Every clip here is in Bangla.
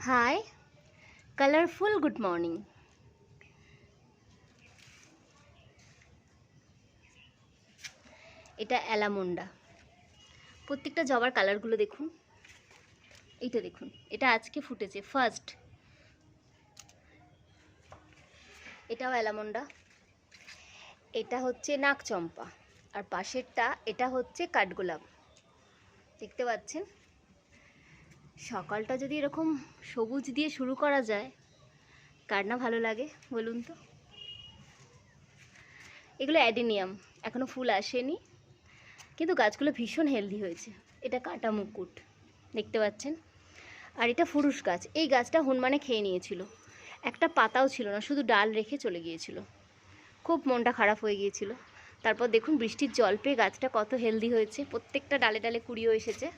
High, colourful good morning. এটা অ্যালামন্ডা। প্রত্যেকটা জবার কালারগুলো দেখুন। এইটা দেখুন, এটা আজকে ফুটেছে ফার্স্ট। এটাও অ্যালামন্ডা। এটা হচ্ছে নাকচম্পা, আর পাশেরটা এটা হচ্ছে কাঠগোলাপ। দেখতে পাচ্ছেন? সকালটা যদি এরকম সবুজ দিয়ে শুরু করা যায়, কার না ভালো লাগে বলুন তো। এগুলো অ্যাডেনিয়াম, এখনও ফুল আসেনি, কিন্তু গাছগুলো ভীষণ হেলদি হয়েছে। এটা কাটা মুকুট, দেখতে পাচ্ছেন। আর এটা ফুরুষ গাছ। এই গাছটা হনুমানে খেয়ে নিয়েছিল, একটা পাতাও ছিল না, শুধু ডাল রেখে চলে গিয়েছিল। খুব মনটা খারাপ হয়ে গিয়েছিল। তারপর দেখুন বৃষ্টির জল পেয়ে গাছটা কত হেলদি হয়েছে, প্রত্যেকটা ডালে ডালে কুড়িও এসেছে।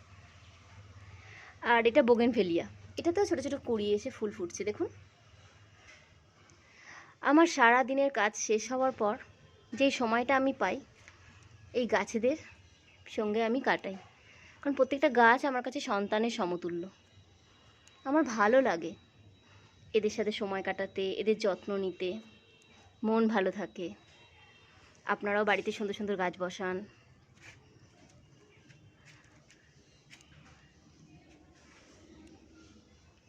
আর এটা বোগেনভেলিয়া, এটাতেও ছোটো ছোটো কুড়ি এসে ফুল ফুটছে দেখুন। আমার সারা দিনের কাজ শেষ হওয়ার পর যেই সময়টা আমি পাই, এই গাছেদের সঙ্গে আমি কাটাই। কারণ প্রত্যেকটা গাছ আমার কাছে সন্তানের সমতুল্য। আমার ভালো লাগে এদের সাথে সময় কাটাতে, এদের যত্ন নিতে, মন ভালো থাকে। আপনারাও বাড়িতে সুন্দর সুন্দর গাছ বসান।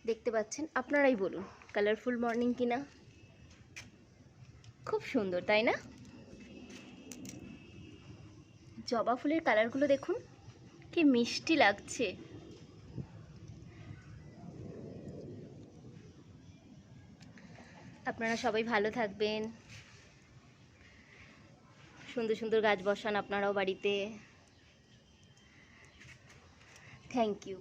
দেখতে পাচ্ছেন, আপনারাই বলুন কালারফুল মর্নিং কিনা। খুব সুন্দর, তাই না? জবা ফুলের কালারগুলো দেখুন, কি মিষ্টি লাগছে। আপনারা সবাই ভালো থাকবেন, সুন্দর সুন্দর গাছ বসান আপনারাও বাড়িতে। Thank you.